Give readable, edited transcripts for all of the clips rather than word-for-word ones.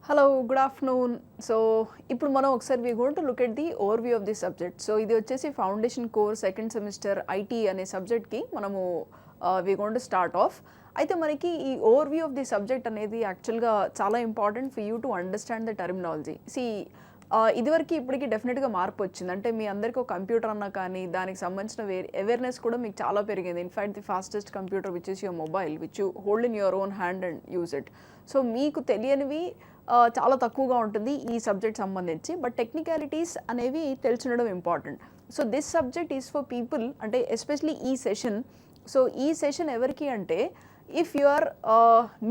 Hello, good afternoon. So, ఇప్పుడు మనం ఒకసారి we going to look at the overview of the subject. So, ఇది వచ్చేసి foundation course second semester IT అనే సబ్జెక్ట్కి మనము we going to start off. అయితే మనకి ఈ ఓవర్వ్యూ ఆఫ్ ది సబ్జెక్ట్ అనేది యాక్చువల్గా చాలా important for you to understand the terminology. ఇదివరకు ఇప్పటికి డెఫినెట్గా మార్పు వచ్చింది. అంటే మీ అందరికీ ఒక కంప్యూటర్ అన్నా కానీ దానికి సంబంధించిన అవేర్నెస్ కూడా మీకు చాలా పెరిగింది. In fact the fastest computer which is your mobile which you hold in your own hand and use it. So మీకు తెలియనివి చాలా తక్కువగా ఉంటుంది ఈ సబ్జెక్ట్ సంబంధించి. బట్ టెక్నికాలిటీస్ అనేవి తెలుసుండడం important. So this subject is for people, అంటే ఎస్పెషలీ ఈ సెషన్. సో ఈ సెషన్ ఎవరికి అంటే if you are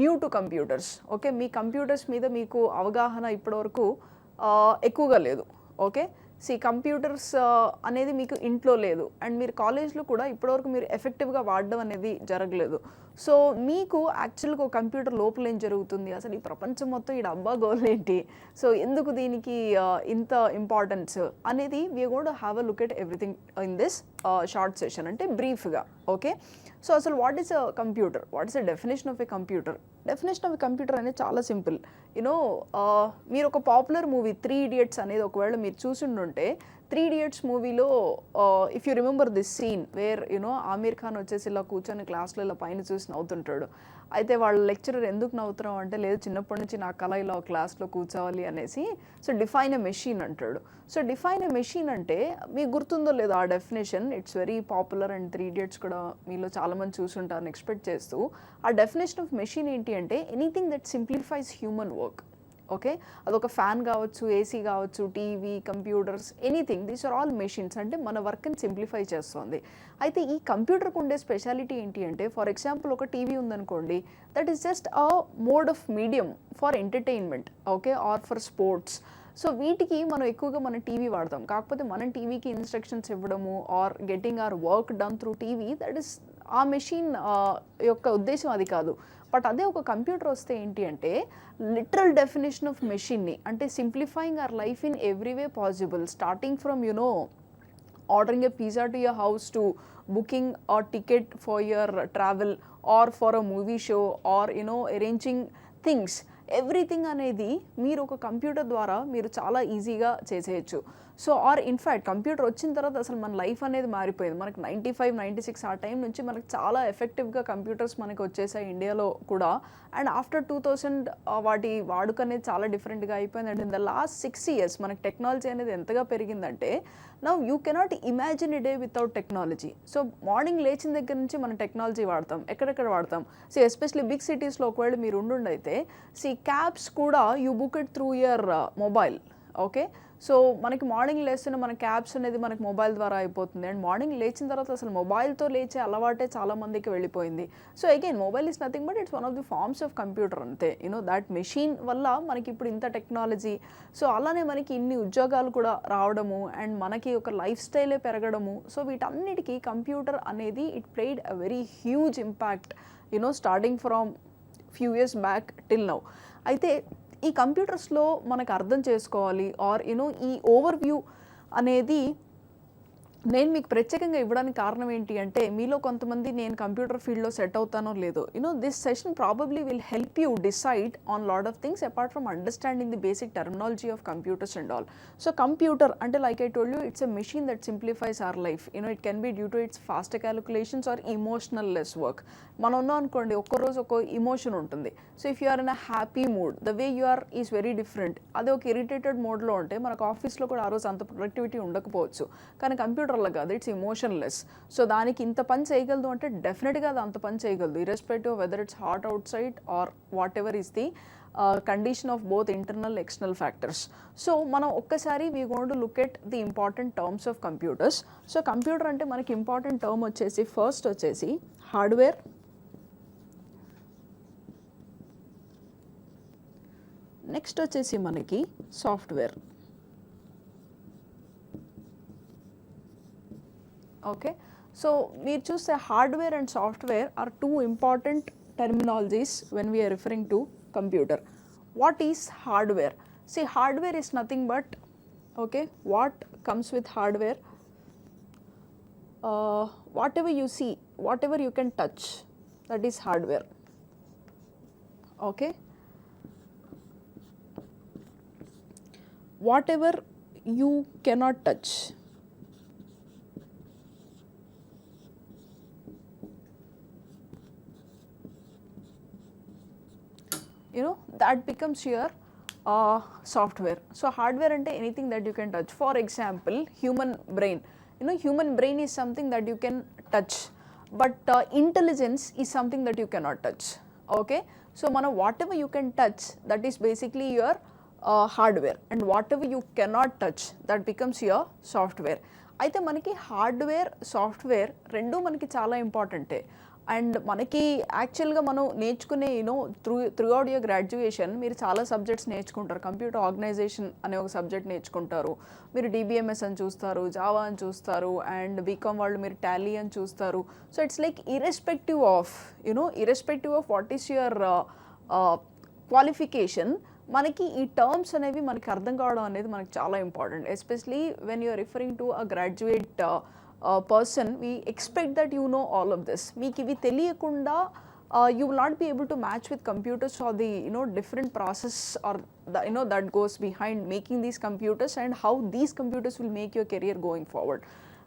new to computers, okay, మీ కంప్యూటర్స్ మీద మీకు అవగాహన ఇప్పటివరకు ఎక్కువగా లేదు. ఓకే, కంప్యూటర్స్ అనేది మీకు ఇంట్లో లేదు అండ్ మీరు కాలేజ్లో కూడా ఇప్పటివరకు మీరు ఎఫెక్టివ్గా వాడడం అనేది జరగలేదు. సో మీకు యాక్చువల్గా ఒక కంప్యూటర్ లోపల ఏం జరుగుతుంది, అసలు ఈ ప్రపంచం మొత్తం ఈ డబ్బా గోల్ ఏంటి, సో ఎందుకు దీనికి ఇంత ఇంపార్టెన్స్ అనేది we going to have a look at everything in this short session, అంటే బ్రీఫ్గా. ఓకే, సో అసలు what is a computer, what is a definition of a computer? Definition of a computer అనేది చాలా simple. You know మీరు ఒక popular movie 3 Idiots అనేది ఒకవేళ మీరు చూసిండుంటే 3 Idiots మూవీలో if you remember this scene where Aamir Khan వచ్చేసి ఇలా కూర్చొని క్లాస్లో ఇలా పైన చూసి నవ్వుతుంటాడు. అయితే వాళ్ళ లెక్చరర్ ఎందుకు నవ్వుతున్నాం అంటే, లేదు చిన్నప్పటి నుంచి నా కళ ఇలా క్లాస్లో కూర్చోవాలి అనేసి. సో డిఫైన్ ఎ మెషిన్ అంటాడు. సో డిఫైన్ ఎ మెషిన్ అంటే మీకు గుర్తుందో లేదో ఆ definition, it's very popular and 3 Idiots కూడా మీలో చాలామంది చూసుంటారని ఎక్స్పెక్ట్ చేస్తూ. ఆ డెఫినేషన్ ఆఫ్ మెషిన్ ఏంటి అంటే anything that simplifies human work. Okay, అదొక ఫ్యాన్ కావచ్చు, ఏసీ కావచ్చు, TV, computers, anything, these are all machines. అంటే మన వర్క్ని సింప్లిఫై చేస్తుంది. అయితే ఈ కంప్యూటర్కి ఉండే స్పెషాలిటీ ఏంటి అంటే, ఫర్ ఎగ్జాంపుల్ ఒక టీవీ ఉందనుకోండి, that is just a mode of medium for entertainment, okay, or for sports. So వీటికి మనం ఎక్కువగా మన టీవీ వాడతాం. కాకపోతే మనం టీవీకి ఇన్స్ట్రక్షన్స్ ఇవ్వడము or getting our work done through TV, that is ఆ మెషిన్ యొక్క ఉద్దేశం అది కాదు. బట్ అదే ఒక కంప్యూటర్ వస్తే ఏంటి అంటే లిటరల్ డెఫినేషన్ ఆఫ్ మెషిన్ని, అంటే simplifying our life in every way possible, starting from ordering a pizza to your house to booking a ticket for your travel or for a movie show or arranging things, everything అనేది మీరు ఒక computer ద్వారా మీరు చాలా ఈజీగా చేసేయచ్చు. So are in fact computer వచ్చిన తర్వాత అసలు మన లైఫ్ అనేది మారిపోయింది. మనకు 95, 96 ఆ టైం నుంచి మనకు చాలా ఎఫెక్టివ్గా కంప్యూటర్స్ మనకి వచ్చేసాయి ఇండియాలో కూడా. అండ్ ఆఫ్టర్ 2000 వాటి వాడుక అనేది చాలా డిఫరెంట్గా అయిపోయింది. And in the last 6 years మనకి టెక్నాలజీ అనేది ఎంతగా పెరిగిందంటే now you cannot imagine a day without technology. So morning లేచిన దగ్గర నుంచి మనం టెక్నాలజీ వాడతాం. ఎక్కడెక్కడ వాడతాం? ఎస్పెషలీ బిగ్ సిటీస్లో ఒకవేళ మీరు ఉండుండైతే క్యాబ్స్ కూడా you book it through your mobile. Okay, so మనకి మార్నింగ్ లేస్తున్న మన క్యాబ్స్ అనేది మనకి మొబైల్ ద్వారా అయిపోతుంది. అండ్ మార్నింగ్ లేచిన తర్వాత అసలు మొబైల్తో లేచే అలవాటే చాలా మందికి వెళ్ళిపోయింది. So again mobile is nothing but it's one of the forms of computer అంతే. దాట్ మెషిన్ వల్ల మనకి ఇప్పుడు ఇంత టెక్నాలజీ, సో అలానే మనకి ఇన్ని ఉద్యోగాలు కూడా రావడము అండ్ మనకి ఒక లైఫ్ స్టైలే పెరగడము. సో వీటన్నిటికీ కంప్యూటర్ అనేది it played a very huge impact starting from few years back till now. అయితే ఈ కంప్యూటర్స్లో మనకు అర్థం చేసుకోవాలి ఆర్ ఈ ఓవర్వ్యూ అనేది నేను మీకు ప్రత్యేకంగా ఇవ్వడానికి కారణం ఏంటి అంటే, మీలో కొంతమంది నేను కంప్యూటర్ ఫీల్డ్లో సెట్ అవుతానో లేదో, this session probably will help you decide on lot of things apart from understanding the basic terminology of computers and all. So computer అంటే like I told you, it's a machine that simplifies our life. It can be due to its fast calculations or emotional less work. మనం ఉన్నాం అనుకోండి, ఒక్కరోజు ఒక emotion ఉంటుంది. So if you are in a happy mood, the way you are is very different. అదే ఒక irritated మోడ్లో ఉంటే మనకు ఆఫీస్లో కూడా ఆ రోజు అంత ప్రొడక్టివిటీ ఉండకపోవచ్చు. కానీ కంప్యూటర్లో కాదు, ఇట్స్ ఇమోషన్లెస్. సో దానికి ఇంత పని చేయగలదు అంటే డెఫినెట్గా అది అంత పని చేయగలదు, irrespective whether it's hot outside or whatever is the condition of both internal external factors. So మనం ఒక్కసారి we going to look at the important terms of computers. So computer అంటే మనకి ఇంపార్టెంట్ టర్మ్ వచ్చేసి first వచ్చేసి hardware, next వచ్చేసి మనకి software. Okay, so మీరు చూస్తే hardware and software are 2 important terminologies when we are referring to computer. What is hardware? Hardware is nothing but, okay, what comes with hardware? Whatever you see, whatever you can touch, that is hardware. Okay, whatever you cannot touch, that becomes your software. So hardware ante anything that you can touch. For example, human brain. Human brain is something that you can touch, but intelligence is something that you cannot touch. Okay, so whatever you can touch, that is basically your hardware, and whatever you cannot touch, that becomes your software. అయితే మనకి hardware software రెండు మనకి చాలా ఇంపార్టెంటే. And మనకి యాక్చువల్గా మనం నేర్చుకునే త్రూ అవుట్ యువర్ గ్రాడ్యుయేషన్ మీరు చాలా సబ్జెక్ట్స్ నేర్చుకుంటారు. కంప్యూటర్ ఆర్గనైజేషన్ అనే ఒక సబ్జెక్ట్ నేర్చుకుంటారు, మీరు డిబిఎంఎస్ అని చూస్తారు, జావా అని చూస్తారు, అండ్ బీకామ్ వాళ్ళు మీరు టాలీ అని చూస్తారు. So it's like irrespective of what is your qualification, మనకి ఈ టర్మ్స్ అనేవి మనకి అర్థం కావడం అనేది మనకి చాలా important. Especially when you're referring to a graduate person, we expect that you know all of this. మీకు ఇవి తెలియకుండా you will not be able to match with computers or the different process or the that goes behind making these computers and how these computers will make your career going forward.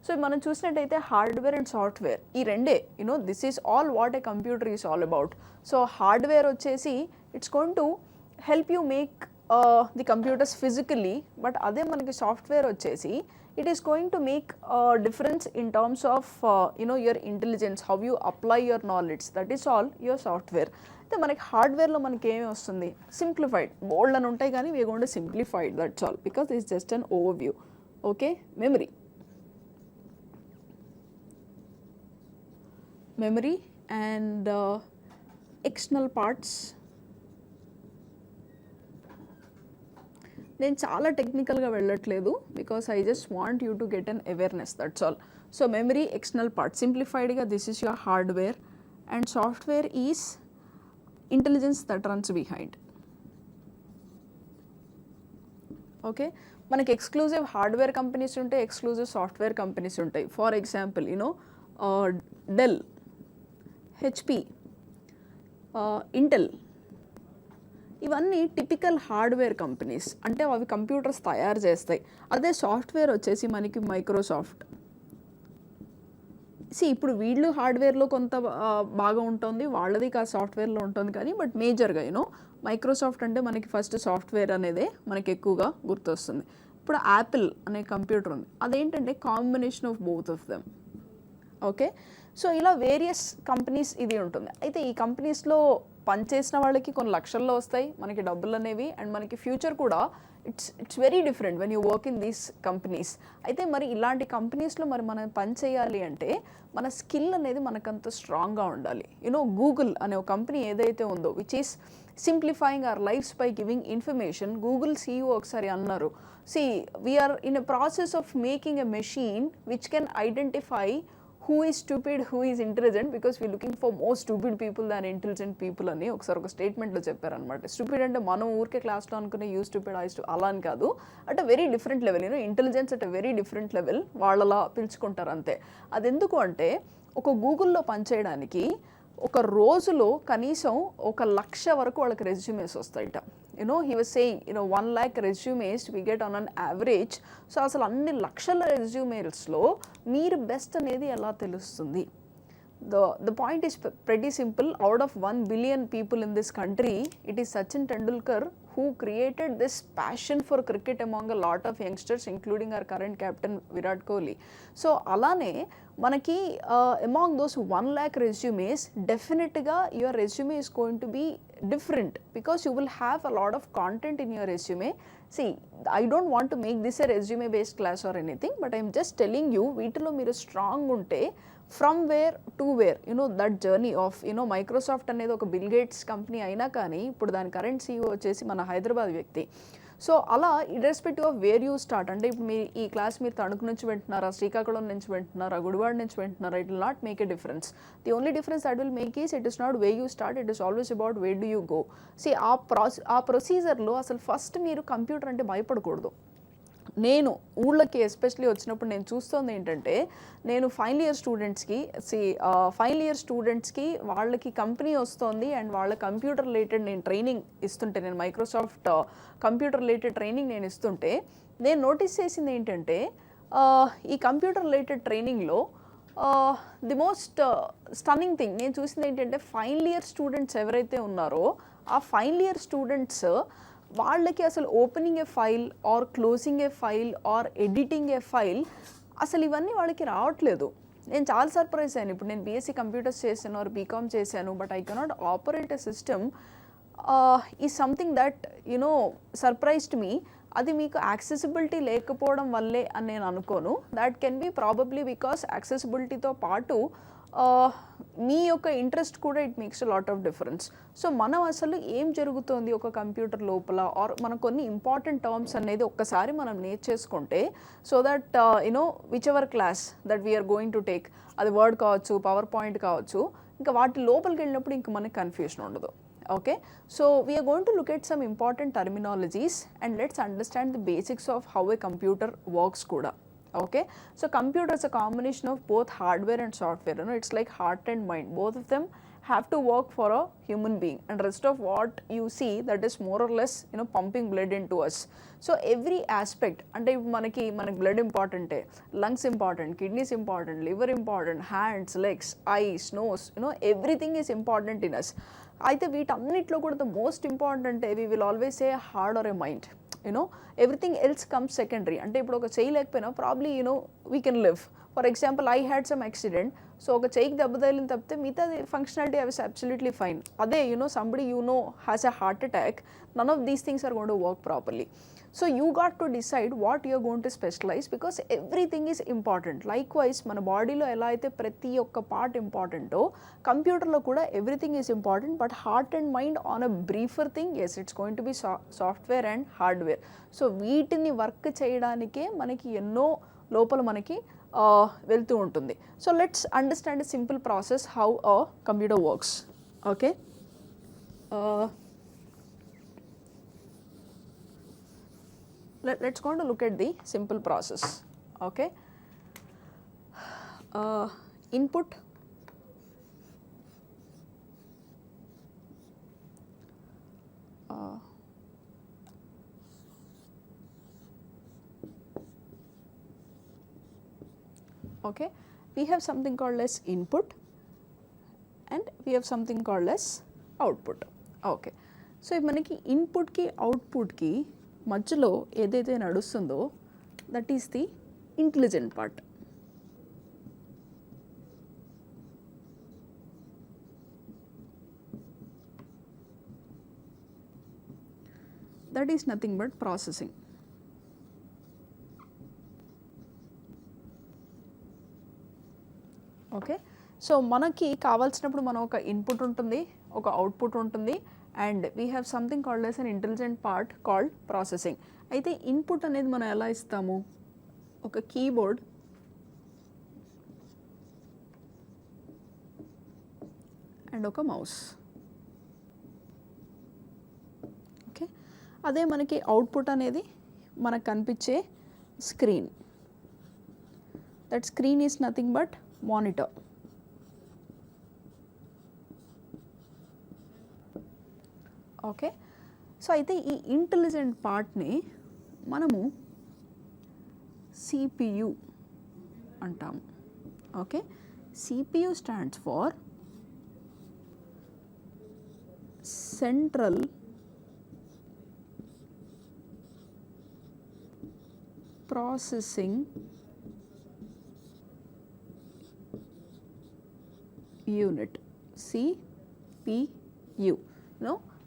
So మనం చూసినట్టయితే hardware and software ఈ రెండే, this is all what a computer is all about. So hardware వచ్చేసి it's going to help you make the computers physically, but అదే మనకి software వచ్చేసి it is going to make a difference in terms of your intelligence, how you apply your knowledge, that is all your software. అయితే మనకి హార్డ్వేర్లో మనకి ఏమి వస్తుంది, simplified బోల్డ్ అని ఉంటాయి కానీ we going to simplified, that's all, because it's just an overview. Okay, memory and external parts. నేను చాలా టెక్నికల్గా వెళ్ళట్లేదు, because I just want you to get an awareness, that's all. So memory, external part, సింప్లిఫైడ్గా this is your hardware, and software is intelligence that runs behind. Okay, మనకి exclusive hardware companies ఉంటాయి, exclusive software companies ఉంటాయి. For example Dell, HP, Intel, ఇవన్నీ typical hardware companies, అంటే అవి computers తయారు చేస్తాయి. అదే సాఫ్ట్వేర్ వచ్చేసి మనకి మైక్రోసాఫ్ట్. ఇప్పుడు వీళ్ళు హార్డ్వేర్లో కొంత బాగా ఉంటుంది, వాళ్ళది సాఫ్ట్వేర్లో ఉంటుంది, కానీ బట్ మేజర్గా మైక్రోసాఫ్ట్ అంటే మనకి ఫస్ట్ సాఫ్ట్వేర్ అనేదే మనకి ఎక్కువగా గుర్తొస్తుంది. ఇప్పుడు యాపిల్ అనే కంప్యూటర్ ఉంది, అదేంటంటే combination of both of them. Okay, so ఇలా వేరియస్ కంపెనీస్ ఇది ఉంటుంది. అయితే ఈ కంపెనీస్లో పనిచేసిన వాళ్ళకి కొన్ని లక్షల్లో వస్తాయి మనకి డబ్బులు అనేవి, అండ్ మనకి ఫ్యూచర్ కూడా it's very different when you work in these companies. అయితే మరి ఇలాంటి కంపెనీస్లో మరి మనం పని చేయాలి అంటే మన స్కిల్ అనేది మనకంత స్ట్రాంగ్గా ఉండాలి. గూగుల్ అనే ఒక కంపెనీ ఏదైతే ఉందో, which is simplifying our lives by giving information. Google CEO ఒకసారి అన్నారు, we're in a process of making a machine which can identify who is stupid, who is intelligent, because we're looking for more stupid people than intelligent people అని ఒకసారి ఒక స్టేట్మెంట్లో చెప్పారనమాట. Stupid అంటే మనం ఊరికే క్లాస్లో అనుకునే యూ స్టూపిడ్ ఐ అలా అని కాదు, at a very different level, intelligence at a very different level వాళ్ళలా పిలుచుకుంటారు అంతే. అది ఎందుకు అంటే ఒక గూగుల్లో పనిచేయడానికి ఒక రోజులో కనీసం 1,00,000 వరకు వాళ్ళకి resumes వస్తాయిట. he was saying 1 lakh resumes we get on an average. So అసలు అన్ని లక్షల రెజ్యూమేస్లో మీరు బెస్ట్ అనేది ఎలా తెలుస్తుంది? The point is pretty simple. Out of 1 billion people in this country, it is Sachin Tendulkar who created this passion for cricket among a lot of youngsters, including our current captain Virat Kohli. So alane manaki among those 1 lakh resumes, definitely your resume is going to be different, because you will have a lot of content in your resume. I don't want to make this a resume based class or anything, but I'm just telling you, వీటిలో మీరు strong ఉంటే from where to where, that journey of Microsoft అనేది ఒక bill gates company అయినా కానీ ఇప్పుడు దాని current CEO వచ్చేసి మన హైదరాబాద్ వ్యక్తి. సో అలా irrespective of where you start, అంటే ఇప్పుడు మీరు ఈ క్లాస్ మీరు తణుకు నుంచి వింటున్నారా, శ్రీకాకుళం నుంచి వింటున్నారా, గుడివాడ నుంచి వింటున్నారా, it will not make a difference. The only difference that will make is it is not way you start, it is always about way do you go. ఆ ప్రొసీజర్లో అసలు ఫస్ట్ మీరు కంప్యూటర్ అంటే భయపడకూడదు. నేను ఊళ్ళకి ఎస్పెషలీ వచ్చినప్పుడు నేను చూస్తుంది ఏంటంటే, నేను ఫైనల్ ఇయర్ స్టూడెంట్స్కి వాళ్ళకి కంపెనీ వస్తుంది అండ్ వాళ్ళ కంప్యూటర్ రిలేటెడ్ నేను ట్రైనింగ్ ఇస్తుంటే, నేను మైక్రోసాఫ్ట్ కంప్యూటర్ రిలేటెడ్ ట్రైనింగ్ నేను ఇస్తుంటే, నేను నోటీస్ చేసింది ఏంటంటే, ఈ కంప్యూటర్ రిలేటెడ్ ట్రైనింగ్లో ది మోస్ట్ స్టన్నింగ్ థింగ్ నేను చూసింది ఏంటంటే, ఫైనల్ ఇయర్ స్టూడెంట్స్ ఎవరైతే ఉన్నారో ఆ ఫైనల్ ఇయర్ స్టూడెంట్స్ వాళ్ళకి అసలు opening A file or closing A file or editing A file అసలు ఇవన్నీ వాళ్ళకి రావట్లేదు. నేను చాలా సర్ప్రైజ్ అయ్యాను. ఇప్పుడు నేను బీఎస్సీ కంప్యూటర్స్ చేశాను ఆర్ బీకామ్ చేశాను, but I cannot operate a system ఈ సంథింగ్ దట్ సర్ప్రైజ్డ్ మీ. అది మీకు యాక్సెసిబిలిటీ లేకపోవడం వల్లే అని నేను అనుకోను. That can be probably because యాక్సెసిబిలిటీతో పాటు మీ యొక్క ఇంట్రెస్ట్ కూడా it makes a lot of difference. So మనం అసలు ఏం జరుగుతుంది ఒక కంప్యూటర్ లోపల ఆర్ మన కొన్ని ఇంపార్టెంట్ టర్మ్స్ అనేది ఒక్కసారి మనం నేర్చేసుకుంటే, so that whichever class that we're going to take, అది వర్డ్ కావచ్చు, పవర్ పాయింట్ కావచ్చు, ఇంకా వాటి లోపలికి వెళ్ళినప్పుడు ఇంకా మనకి కన్ఫ్యూజన్ ఉండదు. Okay, so we are going to look at some important terminologies and let's understand the basics of how a computer works kuda. Okay, so computer is a combination of both hardware and software. It's like heart and mind, both of them have to work for a human being, and rest of what you see, that is more or less pumping blood into us. So every aspect, ante manaki blood important, lungs important, kidneys important, liver important, hands, legs, eyes, nose, everything is important in us. అయితే వీటన్నిటిలో కూడా the most important we will always say heart or a mind. Everything else comes secondary. అంటే ఇప్పుడు ఒక చేయి లేకపోయినా probably we can live. For example I had some accident, so ఒక చేయికి దెబ్బ తగిలిన తప్పితే మిగతా functionality I was absolutely fine. అదే somebody has a heart attack, none of these things are going to work properly. So you got to decide what you are going to specialize, because everything is important. Likewise మన బాడీలో ఎలా అయితే ప్రతి ఒక్క part ఇంపార్టెంటో, కంప్యూటర్లో కూడా everything is important, but heart and mind on a briefer thing, as it's going to be software and hardware. So వీటిని వర్క్ చేయడానికే మనకి ఎన్నో లోపల మనకి వెళ్తూ ఉంటుంది. So let's understand a simple process how a computer works. Okay, let's go to look at the simple process. Okay, input, okay, we have something called as input and we have something called as output. Okay, so if manaki input ki output ki మధ్యలో ఏదైతే నడుస్తుందో that is the intelligent part. That is nothing but processing. Okay, so మనకి కావాల్సినప్పుడు మనం ఒక input ఉంటుంది, ఒక output ఉంటుంది, and we have something called as an intelligent part called processing. అయితే ఇన్పుట్ అనేది మనం ఎలా ఇస్తాము, ఒక కీబోర్డ్ అండ్ ఒక మౌస్. ఓకే, అదే మనకి అవుట్పుట్ అనేది మనకు కనిపించే screen. That screen is nothing but monitor. Okay, so అయితే ఈ ఇంటెలిజెంట్ పార్ట్ని మనము CPU అంటాము. Okay, CPU stands for central processing unit, CPU.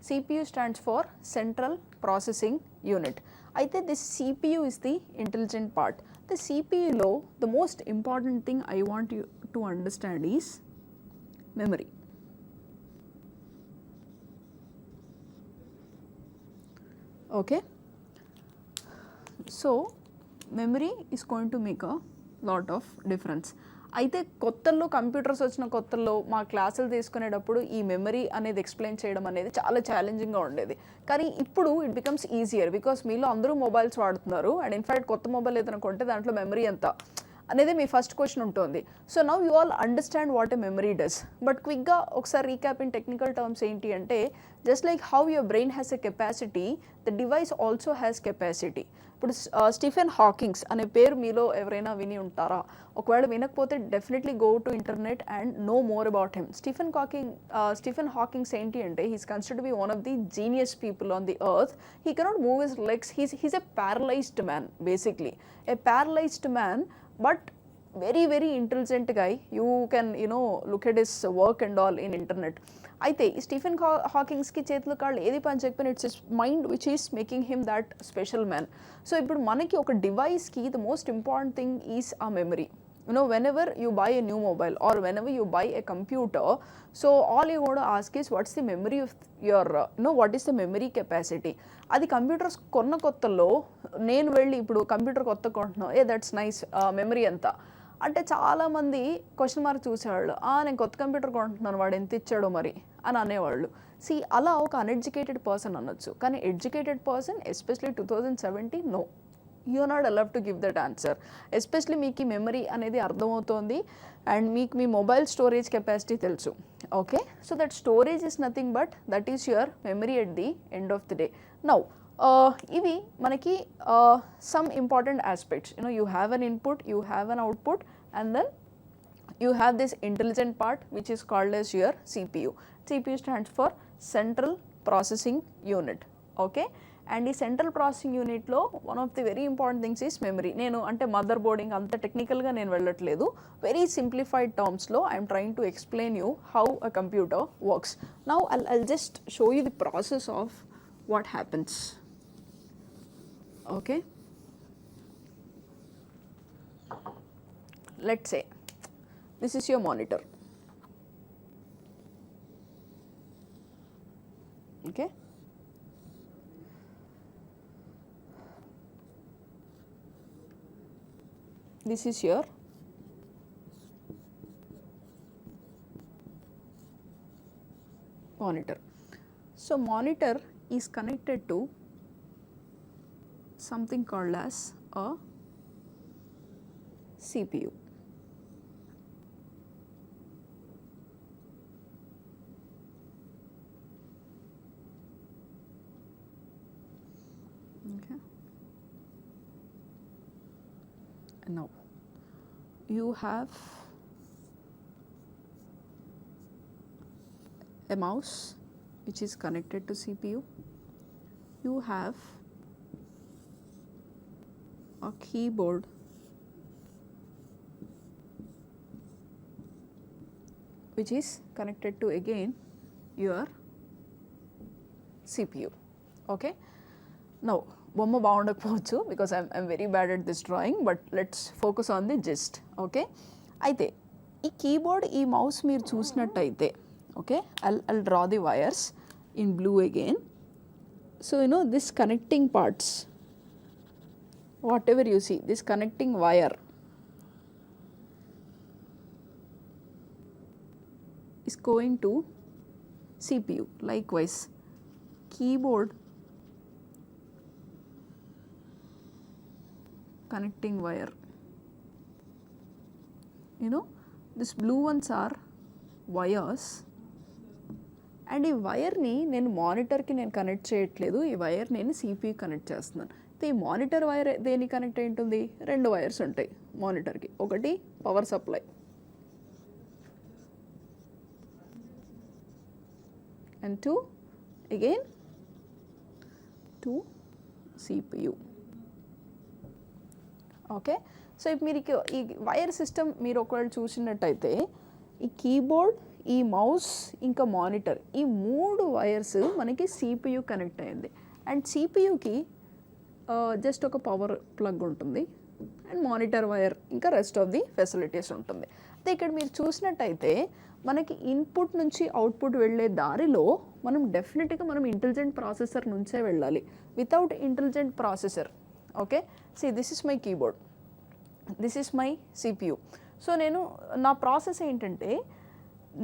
CPU stands for Central Processing Unit. అయితే this CPU is the intelligent part. The CPU లో the most important thing I want you to understand is memory. Okay, so memory is going to make a lot of difference. అయితే కొత్తల్లో computers వచ్చిన కొత్తల్లో మా క్లాసులు తీసుకునేటప్పుడు ఈ memory అనేది ఎక్స్ప్లెయిన్ చేయడం అనేది చాలా ఛాలెంజింగ్గా ఉండేది. కానీ ఇప్పుడు ఇట్ బికమ్స్ ఈజియర్ బికాస్ మీలో అందరూ మొబైల్స్ వాడుతున్నారు అండ్ ఇన్ఫ్యాక్ట్ కొత్త మొబైల్ ఏదైనా కొంటే దాంట్లో మెమరీ ఎంత అనేది మీ ఫస్ట్ క్వశ్చన్ ఉంటుంది. So now you all understand what a memory does. But క్విక్గా ఒకసారి రీక్యాప్ ఇన్ టెక్నికల్ టర్మ్స్ ఏంటి అంటే just like how your brain has a capacity the device also has capacity. ఇప్పుడు స్టీఫెన్ హాకింగ్స్ అనే పేరు మీలో ఎవరైనా విని ఉంటారా? ఒకవేళ వినకపోతే definitely go to internet and know more about him. Stephen Hawkings ఏంటి అంటే he's considered be one of the genius people on the earth. He cannot move his legs. He's a paralysed man, basically a paralysed man, but very intelligent guy. You can look at his work and all in internet. అయితే ఈ Stephen హాకింగ్స్కి చేతులు కాళ్ళు ఏది పని చెప్పిన it's his mind which is making him that special man. So ఇప్పుడు మనకి ఒక డివైస్కి the most important thing is ఆ memory. Whenever you buy a new mobile or whenever you buy a computer, so all you want to ask is what's the memory of your what is the memory capacity. అది computers కొన్న కొత్తలో నేను వెళ్ళి ఇప్పుడు computer కొత్త కొంటున్నాను, that's nice, memory ఎంత అంటే చాలామంది క్వశ్చన్ మార్క్ చూసేవాళ్ళు. నేను కొత్త కంప్యూటర్ కొంటున్నాను, వాడు ఎంత ఇచ్చాడో మరి అని అనేవాళ్ళు. అలా ఒక అన్ఎడ్యుకేటెడ్ పర్సన్ అనొచ్చు. కానీ educated person especially 2017 no, you are not allowed to give that answer. Especially మీకు ఈ మెమరీ అనేది అర్థమవుతోంది అండ్ మీకు మీ మొబైల్ స్టోరేజ్ కెపాసిటీ తెలుసు. Okay, so that storage is nothing but that is your memory at the end of the day. Now ఇవి మనకి some important aspects. You have an input, you have an output and then you have this intelligent part which is called as your CPU. CPU stands for Central Processing Unit. Okay, and ఈ central processing యూనిట్లో one of the very important things is memory. నేను అంటే mother boarding అంత టెక్నికల్గా నేను వెళ్ళట్లేదు. Very simplified టర్మ్స్లో I'm trying to explain you how a computer works. Now I'll just show you the process of what happens. Okay, let's say this is your monitor. Okay, this is your monitor. So monitor is connected to something called as a CPU. Okay, now you have a mouse which is connected to CPU. You have a keyboard which is connected to again your CPU. Okay, now బొమ్మ బాగుండకపోవచ్చు because I'm very bad at this drawing, but let's focus on the gist. Okay, అయితే ఈ keyboard ఈ mouse మీరు చూసినట్టయితే, okay, I'll draw the wires in blue again. So this connecting parts, whatever you see, this connecting wire is going to CPU. Likewise, keyboard connecting wire, this blue ones are wires, and ఈ వైర్ని నేను మానిటర్కి నేను connect చేయట్లేదు, ఈ wire నేను CPU connect చేస్తున్నాను. ఈ monitor wire దేనికి connect అయి ఉంటుంది? రెండు వైర్స్ ఉంటాయి మానిటర్కి. ఒకటి power supply and two again to CPU. Okay, so ఇప్పుడు మీరు ఈ వైర్ సిస్టమ్ మీరు ఒకవేళ చూసినట్టయితే ఈ కీబోర్డ్, ఈ మౌస్ ఇంకా మానిటర్, ఈ మూడు వైర్స్ మనకి CPU కనెక్ట్ అయింది. అండ్ CPUకి జస్ట్ ఒక పవర్ ప్లగ్ ఉంటుంది అండ్ మానిటర్ వైర్ ఇంకా రెస్ట్ ఆఫ్ ది ఫెసిలిటీస్ ఉంటుంది. అయితే ఇక్కడ మీరు చూసినట్టయితే మనకి ఇన్పుట్ నుంచి అవుట్పుట్ వెళ్ళే దారిలో మనం డెఫినెట్గా మనం ఇంటెలిజెంట్ ప్రాసెసర్ నుంచే వెళ్ళాలి. Without intelligent processor, okay, this is my keyboard, this is my CPU. So నేను నా ప్రాసెస్ ఏంటంటే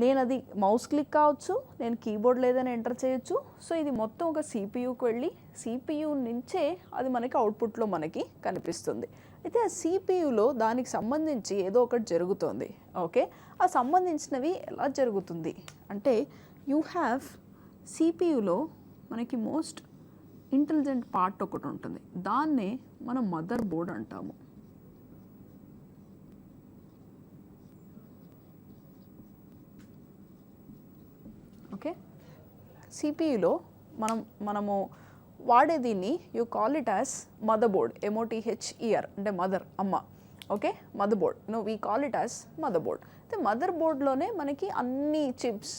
నేను అది మౌస్ క్లిక్ కావచ్చు, నేను కీబోర్డ్ లేదని ఎంటర్ చేయొచ్చు. సో ఇది మొత్తం ఒక సిపియూకి వెళ్ళి సిపియూ నుంచే అది మనకి అవుట్పుట్లో మనకి కనిపిస్తుంది. అయితే ఆ సిపియూలో దానికి సంబంధించి ఏదో ఒకటి జరుగుతుంది. ఓకే, ఆ సంబంధించినవి ఎలా జరుగుతుంది అంటే యూ హ్యావ్ సిపియూలో మనకి మోస్ట్ ఇంటెలిజెంట్ పార్ట్ ఒకటి ఉంటుంది, దాన్నే మనం మదర్ బోర్డ్ అంటాము. ఓకే, సిపియూలో మనము వాడే దీన్ని you call it as mother board, MOTHER అంటే మదర్, అమ్మ. Okay, mother board, we call it as mother board. అయితే మదర్ బోర్డ్లోనే మనకి అన్ని చిప్స్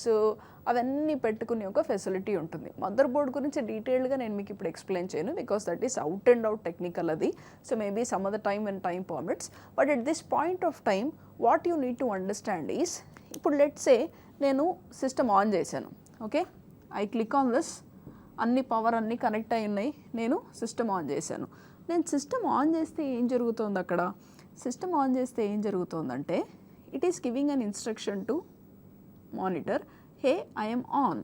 అవన్నీ పెట్టుకునే ఒక ఫెసిలిటీ ఉంటుంది. మదర్ బోర్డ్ గురించి డీటెయిల్డ్గా నేను మీకు ఇప్పుడు ఎక్స్ప్లెయిన్ చేయను, because that is out and out technical అది. So maybe some other time and time permits. But at this point of time what you need to understand is, ఇప్పుడు let's say నేను system on చేశాను. Okay, I click on this, అన్ని power అన్నీ connect అయి ఉన్నాయి, నేను system on చేశాను. నేను సిస్టమ్ ఆన్ చేస్తే ఏం జరుగుతుంది అక్కడ? సిస్టమ్ ఆన్ చేస్తే ఏం జరుగుతుందంటే it is giving an instruction to monitor, hey I M on.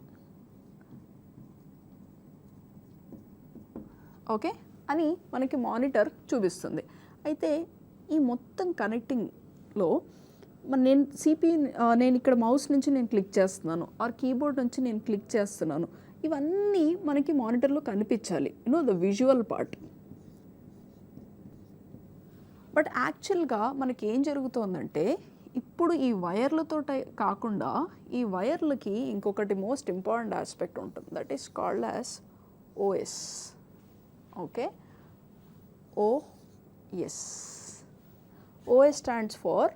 Okay అని మనకి మానిటర్ చూపిస్తుంది. అయితే ఈ మొత్తం కనెక్టింగ్లో నేను నేను ఇక్కడ మౌస్ నుంచి నేను క్లిక్ చేస్తున్నాను, ఆర్ కీబోర్డ్ నుంచి నేను క్లిక్ చేస్తున్నాను, ఇవన్నీ మనకి మానిటర్లో కనిపించాలి, ద విజువల్ పార్ట్. బట్ యాక్చువల్గా మనకి ఏం జరుగుతుందంటే ఇప్పుడు ఈ వైర్లతో కాకుండా ఈ వైర్లకి ఇంకొకటి మోస్ట్ ఇంపార్టెంట్ ఆస్పెక్ట్ ఉంటుంది, that is called as OS. Okay, OS. OS stands for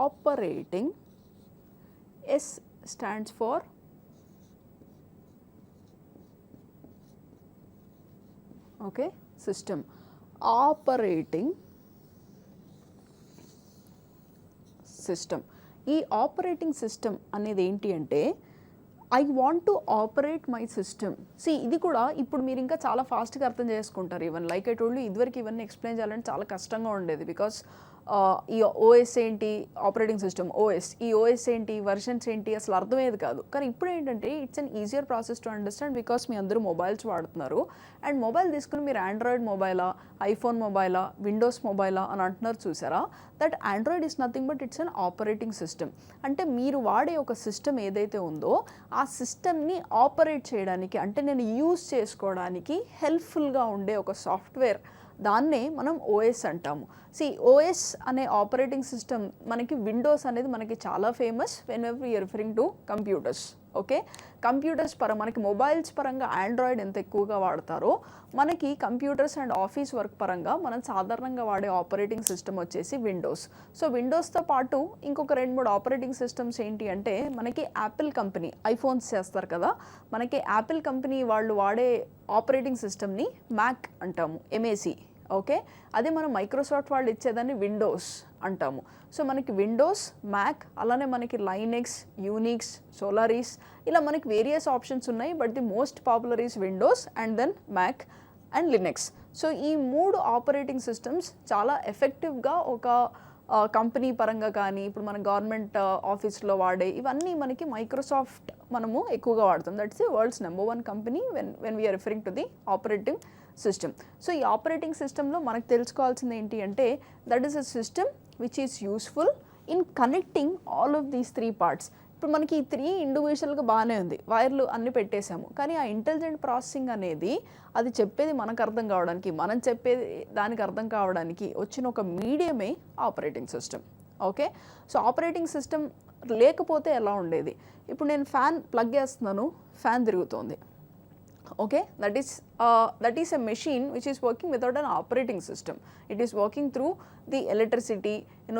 operating, S stands for okay system, operating system. ఈ ఆపరేటింగ్ సిస్టమ్ అనేది ఏంటి అంటే I want to operate my system. ఇది కూడా ఇప్పుడు మీరు ఇంకా చాలా ఫాస్ట్గా అర్థం చేసుకుంటారు. Even like I told you, ఇదివరకు ఇవన్నీ ఎక్స్ప్లెయిన్ చేయాలంటే చాలా కష్టంగా ఉండేది, బికాస్ ఈ OS ఏంటి, ఆపరేటింగ్ సిస్టమ్ OS, ఈ OS ఏంటి, వర్షన్స్ ఏంటి, అసలు అర్థమయ్యేది కాదు. కానీ ఇప్పుడు ఏంటంటే it's an easier process to understand, because మీ అందరూ మొబైల్స్ వాడుతున్నారు. అండ్ మొబైల్ తీసుకుని మీరు ఆండ్రాయిడ్ మొబైలా, ఐఫోన్ మొబైలా, విండోస్ మొబైలా అని అంటున్నారు చూసారా? That Android is nothing but it's an operating system. అంటే మీరు వాడే ఒక సిస్టమ్ ఏదైతే ఉందో ఆ సిస్టమ్ని ఆపరేట్ చేయడానికి, అంటే నేను యూజ్ చేసుకోవడానికి హెల్ప్ఫుల్గా ఉండే ఒక సాఫ్ట్వేర్, దాన్నే మనం OS అంటాము. OS అనే ఆపరేటింగ్ సిస్టమ్ మనకి విండోస్ అనేది మనకి చాలా famous whenever you're referring to computers. Okay, computers మనకి మొబైల్స్ పరంగా ఆండ్రాయిడ్ ఎంత ఎక్కువగా వాడతారో మనకి కంప్యూటర్స్ అండ్ ఆఫీస్ వర్క్ పరంగా మనం సాధారణంగా వాడే ఆపరేటింగ్ సిస్టమ్ వచ్చేసి విండోస్. విండోస్తో పాటు ఇంకొక 2-3 ఆపరేటింగ్ సిస్టమ్స్ ఏంటి అంటే మనకి యాపిల్ కంపెనీ ఐఫోన్స్ చేస్తారు కదా, మనకి యాపిల్ కంపెనీ వాళ్ళు వాడే ఆపరేటింగ్ సిస్టమ్ని మ్యాక్ అంటాము, MAC. ఓకే, అదే మనం మైక్రోసాఫ్ట్ వాళ్ళు ఇచ్చేదాన్ని విండోస్ అంటాము. మనకి విండోస్, మ్యాక్, అలానే మనకి లైనెక్స్, యూనిక్స్, సోలారిస్, ఇలా మనకి వేరియస్ ఆప్షన్స్ ఉన్నాయి. But the most popular is Windows and then Mac and Linux. ఈ 3 ఆపరేటింగ్ సిస్టమ్స్ చాలా ఎఫెక్టివ్గా ఒక కంపెనీ పరంగా కానీ ఇప్పుడు మన గవర్నమెంట్ ఆఫీస్లో వాడే ఇవన్నీ మనకి మైక్రోసాఫ్ట్ మనము ఎక్కువగా వాడతాం. That's the world's #1 company when we're referring to the operating system. ఈ ఆపరేటింగ్ సిస్టంలో మనకు తెలుసుకోవాల్సింది ఏంటి అంటే that is a system which is useful in connecting all of these 3 parts. ఇప్పుడు మనకి ఈ 3 ఇండివిజువల్గా బాగానే ఉంది, వైర్లు అన్నీ పెట్టేశాము, కానీ ఆ ఇంటెలిజెంట్ ప్రాసెసింగ్ అనేది అది చెప్పేది మనకు అర్థం కావడానికి, మనం చెప్పేది దానికి అర్థం కావడానికి వచ్చిన ఒక మీడియమే operating system. Okay, operating system లేకపోతే ఎలా ఉండేది? ఇప్పుడు నేను ఫ్యాన్ ప్లగ్ చేస్తున్నాను, ఫ్యాన్ తిరుగుతోంది. Okay, that is a machine which is working without an operating system. It is working through the electricity,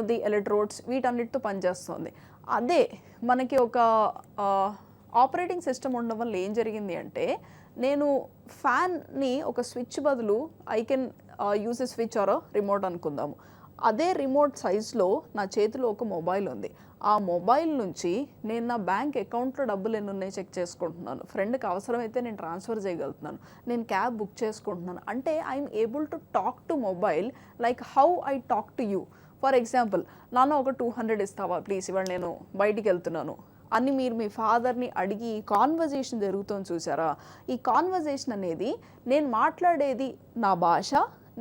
the electrodes, వీటన్నిటితో పనిచేస్తుంది. అదే మనకి ఒక ఆపరేటింగ్ సిస్టమ్ ఉండడం వల్ల ఏం జరిగింది అంటే నేను ఫ్యాన్ని ఒక స్విచ్ బదులు I can use a switch are remote అనుకుందాము. అదే రిమోట్ సైజ్లో నా చేతిలో ఒక మొబైల్ ఉంది. ఆ మొబైల్ నుంచి నేను నా బ్యాంక్ అకౌంట్లో డబ్బులు ఎన్ని ఉన్నాయో చెక్ చేసుకుంటున్నాను, ఫ్రెండ్కి అవసరమైతే నేను ట్రాన్స్ఫర్ చేయగలుగుతున్నాను, నేను క్యాబ్ బుక్ చేసుకుంటున్నాను. అంటే I'm able to talk to mobile like how I talk to you. For example, నాన్న ఒక 200 ఇస్తావా ప్లీజ్, ఇవాళ నేను బయటికి వెళ్తున్నాను అని మీరు మీ ఫాదర్ని అడిగి కాన్వర్జేషన్ జరుగుతుంది చూసారా. ఈ కాన్వర్జేషన్ అనేది నేను మాట్లాడేది నా భాష,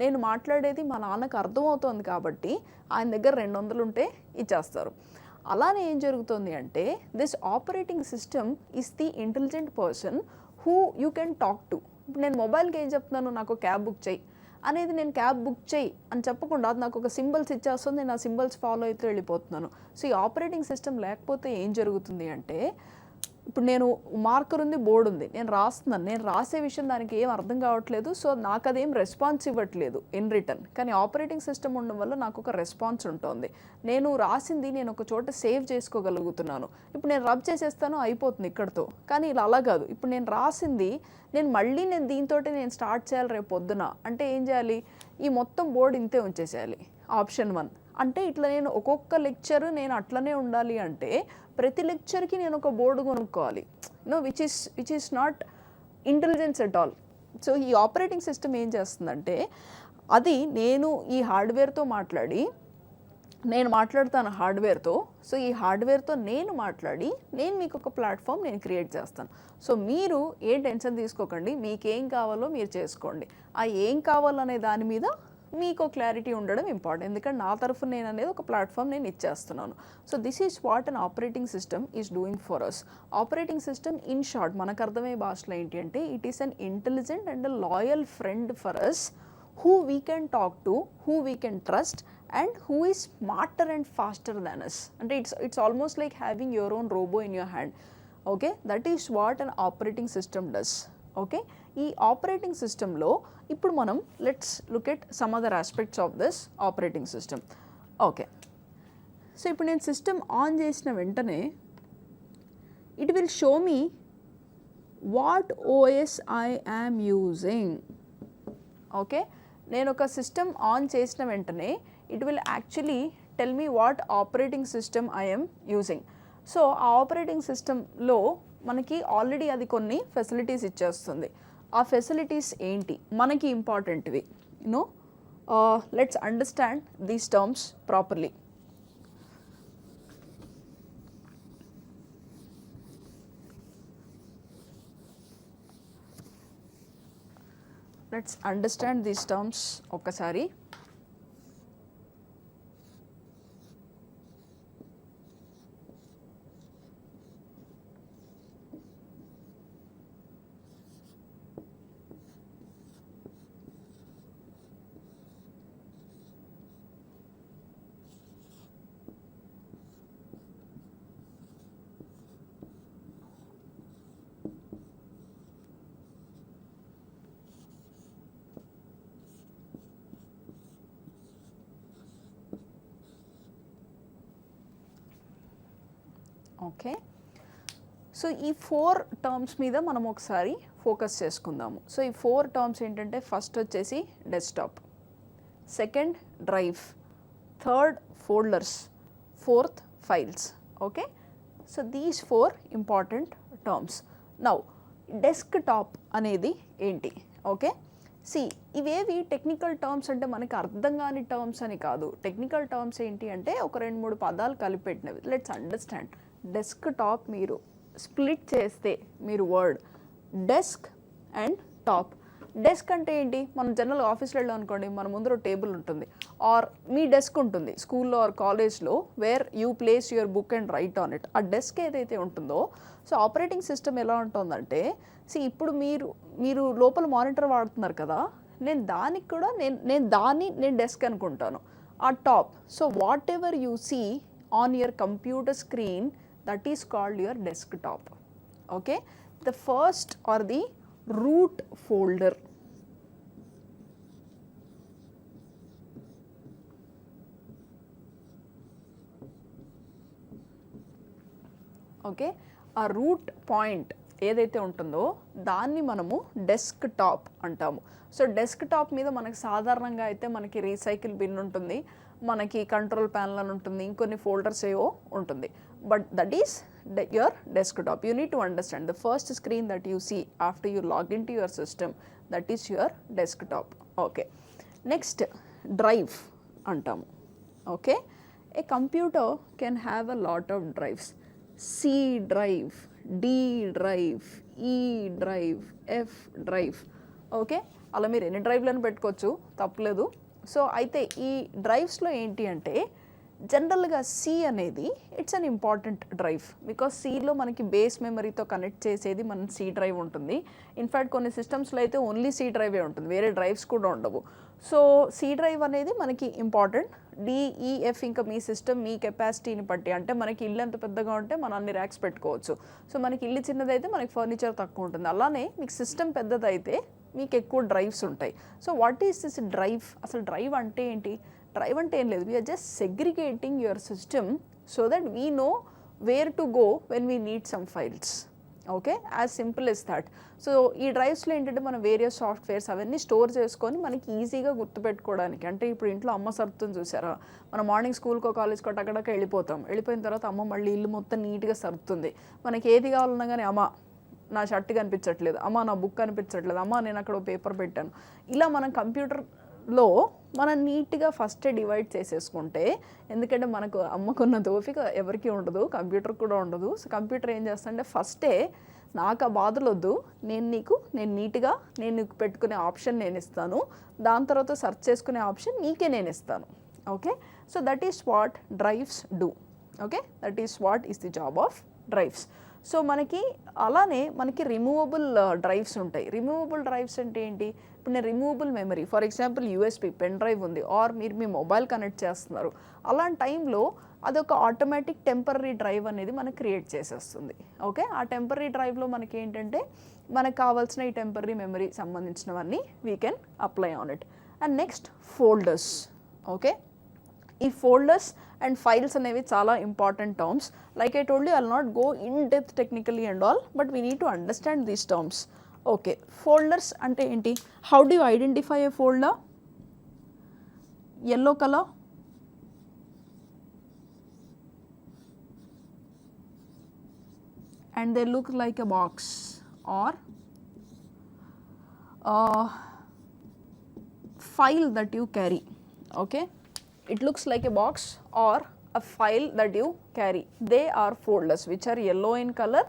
నేను మాట్లాడేది మా నాన్నకు అర్థమవుతోంది కాబట్టి ఆయన దగ్గర 200 ఉంటే ఇచ్చేస్తారు. అలానే ఏం జరుగుతుంది అంటే this operating system is the intelligent person who you can talk to. ఇప్పుడు నేను మొబైల్కి ఏం చెప్తున్నాను, నాకు క్యాబ్ బుక్ చేయి అనేది, నేను క్యాబ్ బుక్ చేయి అని చెప్పకుండా అది నాకు ఒక సింబల్స్ ఇచ్చేస్తుంది, నేను ఆ సింబల్స్ ఫాలో అయితే వెళ్ళిపోతున్నాను. సో ఈ ఆపరేటింగ్ సిస్టమ్ లేకపోతే ఏం జరుగుతుంది అంటే, ఇప్పుడు నేను మార్కర్ ఉంది, బోర్డు ఉంది, నేను రాస్తున్నాను, నేను రాసే విషయం దానికి ఏం అర్థం కావట్లేదు, సో నాకు అదేం రెస్పాన్స్ ఇవ్వట్లేదు ఇన్ రిటర్న్. కానీ ఆపరేటింగ్ సిస్టమ్ ఉండడం వల్ల నాకు ఒక రెస్పాన్స్ ఉంటుంది. నేను రాసింది నేను ఒక చోట సేవ్ చేసుకోగలుగుతున్నాను. ఇప్పుడు నేను రబ్ చేసేస్తాను, అయిపోతుంది ఇక్కడతో. కానీ ఇలా అలా కాదు, ఇప్పుడు నేను రాసింది నేను దీంతో నేను స్టార్ట్ చేయాలి రేపు పొద్దున అంటే ఏం చేయాలి, ఈ మొత్తం బోర్డు ఇంతే ఉంచేసేయాలి. ఆప్షన్ 1 అంటే ఇట్లా నేను ఒక్కొక్క లెక్చర్ నేను అట్లనే ఉండాలి అంటే ప్రతి లెక్చర్కి నేను ఒక బోర్డు కొనుక్కోవాలి, which is not intelligence at all. So ఈ ఆపరేటింగ్ సిస్టమ్ ఏం చేస్తుందంటే, అది నేను ఈ హార్డ్వేర్తో నేను మాట్లాడతాను హార్డ్వేర్తో. సో ఈ హార్డ్వేర్తో నేను మాట్లాడి నేను మీకు ఒక ప్లాట్ఫామ్ నేను క్రియేట్ చేస్తాను. సో మీరు ఏ టెన్షన్ తీసుకోకండి, మీకేం కావాలో మీరు చేసుకోండి. ఆ ఏం కావాలనే దాని మీద మీకు క్లారిటీ ఉండడం ఇంపార్టెంట్, ఎందుకంటే నా తరఫున నేను అనేది ఒక ప్లాట్ఫామ్ నేను ఇచ్చేస్తున్నాను. So this is what an operating system is doing for us. Operating system in short మనకు అర్థమయ్యే భాషలో ఏంటి అంటే, it is an intelligent and loyal friend for us, who we can talk to, who we can trust, and who is smarter and faster than us. And it's almost like having your own robo in your hand. Okay, that is what an operating system does. Okay, ఈ operating సిస్టంలో ఇప్పుడు మనం let's look at some other aspects of this operating system. Okay, so ఇప్పుడు నేను system on చేసిన వెంటనే it will show me what OS I am using. Okay, నేను ఒక సిస్టమ్ ఆన్ చేసిన వెంటనే it will actually tell me what operating system I'm using. So ఆ operating సిస్టంలో మనకి ఆల్రెడీ అది కొన్ని ఫెసిలిటీస్ ఇచ్చేస్తుంది. ఆ ఫెసిలిటీస్ ఏంటి మనకి ఇంపార్టెంట్వి, let's understand these terms properly. Let's understand these terms ఒక్కసారి. ఓకే, సో ఈ 4 టర్మ్స్ మీద మనం ఒకసారి ఫోకస్ చేసుకుందాము. సో ఈ 4 టర్మ్స్ ఏంటంటే, ఫస్ట్ వచ్చేసి desktop, second drive, third folders, fourth files. Okay, so these 4 important terms. Now desktop అనేది ఏంటి? ఓకే, ఇవేవి టెక్నికల్ టర్మ్స్ అంటే మనకి అర్థం కాని టర్మ్స్ అని కాదు. టెక్నికల్ టర్మ్స్ ఏంటి అంటే ఒక 2-3 పదాలు కలిపెట్టినవి. Let's understand. డెస్క్టాప్ మీరు స్ప్లిట్ చేస్తే మీరు word desk and top. Desk అంటే ఏంటి, మనం జనరల్ ఆఫీస్లో వెళ్ళాం అనుకోండి, మన ముందర టేబుల్ ఉంటుంది ఆర్ మీ డెస్క్ ఉంటుంది స్కూల్లో ఆర్ కాలేజ్లో, where you place your book and right on it. ఆ డెస్క్ ఏదైతే ఉంటుందో, సో ఆపరేటింగ్ సిస్టమ్ ఎలా ఉంటుందంటే, ఇప్పుడు మీరు లోపల మానిటర్ వాడుతున్నారు కదా, నేను దానికి కూడా నేను డెస్క్ అనుకుంటాను. ఆ top, so whatever you see on your computer screen, that is called your desktop. Okay, the first or the root folder. Okay, ఆ రూట్ పాయింట్ ఏదైతే ఉంటుందో దాన్ని మనము డెస్క్టాప్ అంటాము. సో డెస్క్టాప్ మీద మనకి సాధారణంగా అయితే మనకి రీసైకిల్ బిన్ ఉంటుంది, మనకి కంట్రోల్ ప్యానల్ అని ఉంటుంది, ఇంకొన్ని ఫోల్డర్స్ ఏవో ఉంటుంది. But that is your desktop. You need to understand the first screen that you see after you log into your system, that is your desktop. Okay, next drive antamu. Okay, a computer can have a lot of drives: C drive, D drive, E drive, F drive. Okay, అలా మీరు ఎన్ని డ్రైవ్లను పెట్టుకోవచ్చు, తప్పలేదు. So అయితే ఈ డ్రైవ్స్లో ఏంటి అంటే జనరల్గా సి అనేది it's an important drive, because సిలో మనకి బేస్ మెమరీతో కనెక్ట్ చేసేది మన సి డ్రైవ్ ఉంటుంది. ఇన్ఫ్యాక్ట్ కొన్ని సిస్టమ్స్లో అయితే ఓన్లీ సి డ్రైవే ఉంటుంది, వేరే డ్రైవ్స్ కూడా ఉండవు. సో సి డ్రైవ్ అనేది మనకి ఇంపార్టెంట్. డిఈఎఫ్ ఇంకా మీ సిస్టమ్ మీ కెపాసిటీని బట్టి, అంటే మనకి ఇల్లు ఎంత పెద్దగా ఉంటే మనం అన్ని ర్యాక్స్ పెట్టుకోవచ్చు. సో మనకి ఇల్లు చిన్నదైతే మనకి ఫర్నిచర్ తక్కువ ఉంటుంది, అలానే మీకు సిస్టమ్ పెద్దదైతే మీకు ఎక్కువ డ్రైవ్స్ ఉంటాయి. So what is this drive? అసలు డ్రైవ్ అంటే ఏంటి? డ్రైవ్ అంటే ఏం లేదు, we're just segregating your system so that we know where to go when we need some files. Okay, as simple as that. So ఈ డ్రైవ్స్లో ఏంటంటే మనం వేరియస్ సాఫ్ట్వేర్స్ అవన్నీ స్టోర్ చేసుకొని మనకి ఈజీగా గుర్తుపెట్టుకోవడానికి. అంటే ఇప్పుడు ఇంట్లో అమ్మ సర్దుతుంది చూసారా, మనం మార్నింగ్ స్కూల్కో కాలేజ్కో అక్కడక్కడ వెళ్ళిపోతాం, వెళ్ళిపోయిన తర్వాత అమ్మ మళ్ళీ ఇల్లు మొత్తం నీట్గా సర్దుతుంది. మనకి ఏది కావాలన్నా కానీ అమ్మ నా షర్ట్ కనిపించట్లేదు, అమ్మ నా బుక్ కనిపించట్లేదు, అమ్మ నేను అక్కడ పేపర్ పెట్టాను. ఇలా మనం కంప్యూటర్లో మనం నీట్గా ఫస్టే డివైడ్ చేసేసుకుంటే, ఎందుకంటే మనకు అమ్మకున్న ఓపిక ఎవరికి ఉండదు, కంప్యూటర్ కూడా ఉండదు. సో కంప్యూటర్ ఏం చేస్తుంటే ఫస్టే నాకు ఆ బాధలు వద్దు, నేను నీట్గా నేను నీకు పెట్టుకునే ఆప్షన్ నేను ఇస్తాను, దాని తర్వాత సెర్చ్ చేసుకునే ఆప్షన్ నీకే నేను ఇస్తాను. Okay, so that is what drives do. Okay, that is what is the job of drives. So మనకి అలానే మనకి రిమూవబుల్ డ్రైవ్స్ ఉంటాయి. రిమూవబుల్ డ్రైవ్స్ అంటే ఏంటి? ఇప్పుడు నేను removable memory, for example USB pen drive ఉంది, ఆర్ మీరు మీ మొబైల్ కనెక్ట్ చేస్తున్నారు, అలాంటి టైంలో అదొక ఆటోమేటిక్ టెంపరరీ డ్రైవ్ అనేది మనకు క్రియేట్ చేసేస్తుంది. ఓకే, ఆ టెంపరరీ డ్రైవ్లో మనకి ఏంటంటే మనకు కావాల్సిన ఈ టెంపరరీ మెమరీ సంబంధించినవన్నీ we can apply on it. And next folders. Okay, ఈ ఫోల్డర్స్ అండ్ ఫైల్స్ అనేవి చాలా important terms. Like I told you, I will not go in depth technically and all, but we need to understand these terms. Okay, folders అంటే ఏంటి? How do you identify a folder? yellow color, and they look like a box or file that you carry. Okay, it looks like a box or a file that you carry. They are folders which are yellow in color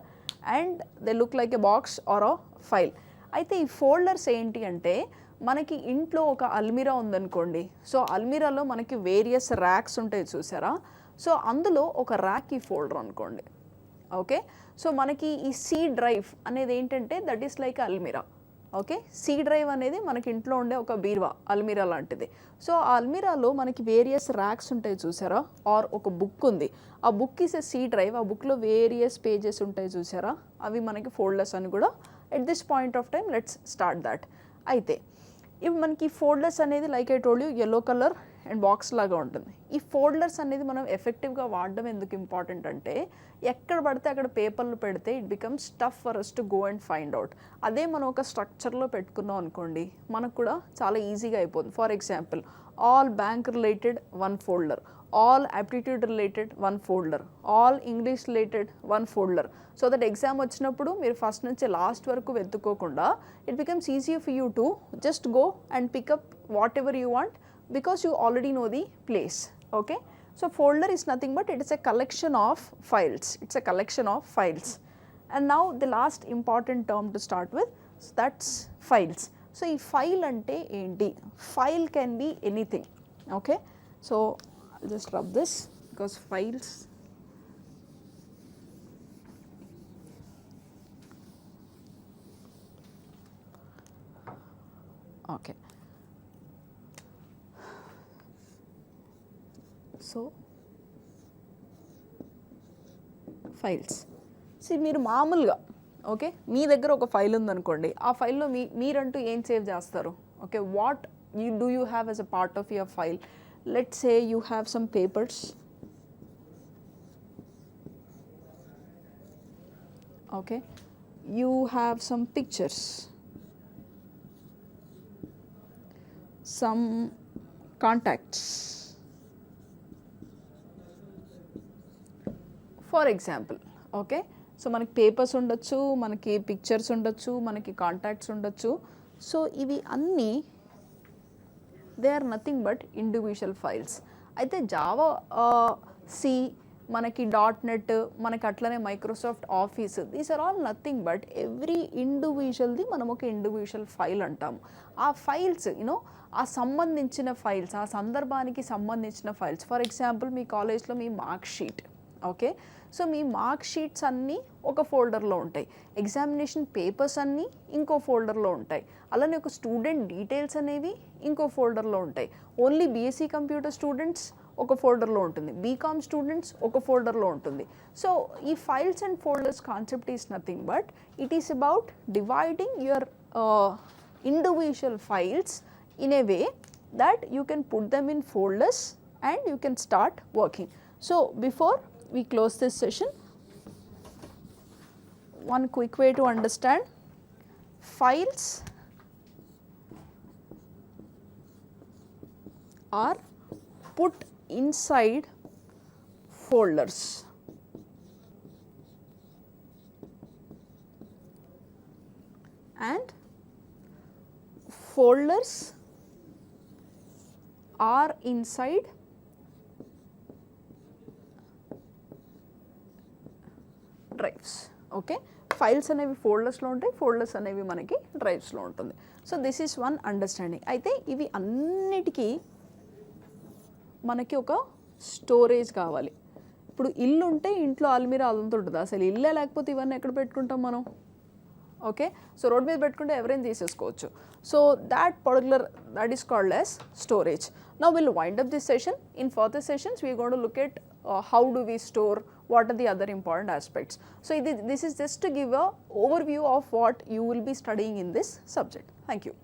and they look like a box or a file. అయితే ఈ folders ఏంటి అంటే, మనకి ఇంట్లో ఒక అల్మిరా ఉందనుకోండి, so అల్మిరాలో మనకి various racks ఉంటాయి చూసారా, సో అందులో ఒక ర్యాక్ ఈ ఫోల్డర్ అనుకోండి. ఓకే, సో మనకి ఈ సి డ్రైవ్ అనేది ఏంటంటే దట్ ఈస్ లైక్ అల్మిరా. ఓకే, సి డ్రైవ్ అనేది మనకి ఇంట్లో ఉండే ఒక బీరువా, అల్మిరా లాంటిది. సో ఆ అల్మిరాలో మనకి వేరియస్ ర్యాక్స్ ఉంటాయి చూసారా, ఆర్ ఒక బుక్ ఉంది, ఆ book is a C drive, ఆ బుక్లో వేరియస్ పేజెస్ ఉంటాయి చూసారా, అవి మనకి ఫోల్డర్స్ అని కూడా at this point of time let's start that. అయితే ఇప్పుడు మనకి ఫోల్డర్స్ అనేది like I told you yellow colour and box లాగా ఉంటుంది. ఈ ఫోల్డర్స్ అనేది మనం ఎఫెక్టివ్గా వాడడం ఎందుకు ఇంపార్టెంట్ అంటే, ఎక్కడ పడితే అక్కడ పేపర్లు పెడితే it becomes tough for us to go and find out. అదే మనం ఒక స్ట్రక్చర్లో పెట్టుకున్నాం అనుకోండి, మనకు కూడా చాలా ఈజీగా అయిపోతుంది. For example, all bank related one folder, all aptitude related one folder, all English related one folder, so that exam వచ్చినప్పుడు మీరు ఫస్ట్ నుంచి లాస్ట్ వరకు వెతుక్కోకుండా it becomes easier for you to just go and pick up whatever you want because you already know the place. Okay, so folder is nothing but it is a collection of files. It's a collection of files. And now the last important term to start with, so that's files. So ఈ file అంటే ఏంటి? File can be anything. Okay, so I'll just rub this because files. Okay, so files. So మీరు మామూలుగా okay, మీ దగ్గర ఒక file ఉందనుకోండి, ఆ ఫైల్లో మీరంటూ ఏం సేవ్ చేస్తారు? Okay, what do you have as a part of your file? Let's say you have some papers, okay, you have some pictures, some contacts, for example okay, so మనకి papers ఉండొచ్చు, మనకి pictures ఉండొచ్చు, మనకి contacts ఉండొచ్చు. So ఇవి అన్నీ they are nothing but individual files. అయితే Java C, మనకి .NET, మనకి అట్లనే Microsoft Office, these are all nothing but every ఇండివిజువల్ది మనం ఒక ఇండివిజువల్ ఫైల్ అంటాము. ఆ ఫైల్స్ యూనో ఆ సంబంధించిన ఫైల్స్, ఆ సందర్భానికి సంబంధించిన ఫైల్స్. ఫర్ ఎగ్జాంపుల్ మీ కాలేజ్లో మీ మార్క్ షీట్, ఓకే, సో మీ మార్క్ షీట్స్ అన్నీ ఒక ఫోల్డర్లో ఉంటాయి, ఎగ్జామినేషన్ పేపర్స్ అన్నీ ఇంకో ఫోల్డర్లో ఉంటాయి, అలానే ఒక స్టూడెంట్ డీటెయిల్స్ అనేవి ఇంకో ఫోల్డర్లో ఉంటాయి. ఓన్లీ బీఎస్సీ కంప్యూటర్ స్టూడెంట్స్ ఒక ఫోల్డర్లో ఉంటుంది, బీకామ్ స్టూడెంట్స్ ఒక ఫోల్డర్లో ఉంటుంది. సో ఈ files and folders concept is nothing but it is about dividing your individual files in a way that you can put them in folders and you can start working. So before we close this session, one quick way to understand files are put inside folders. And folders are inside drives. Okay, files అనేవి ఫోల్డర్స్లో ఉంటాయి, folders అనేవి మనకి డ్రైవ్స్లో ఉంటుంది. So this is one understanding. అయితే ఇవి అన్నిటికీ మనకి ఒక స్టోరేజ్ కావాలి. ఇప్పుడు ఇల్లు ఉంటే ఇంట్లో అల్మిరా అదంతా ఉంటుంది, అసలు ఇల్లే లేకపోతే ఇవన్నీ ఎక్కడ పెట్టుకుంటాం మనం? ఓకే, సో రోడ్ మీద పెట్టుకుంటే ఎవరైనా తీసేసుకోవచ్చు. So that is called as storage. Now we'll wind up this session. In further sessions we are going to look at how do we store, what are the other important aspects. So this is just to give a overview of what you will be studying in this subject. Thank you.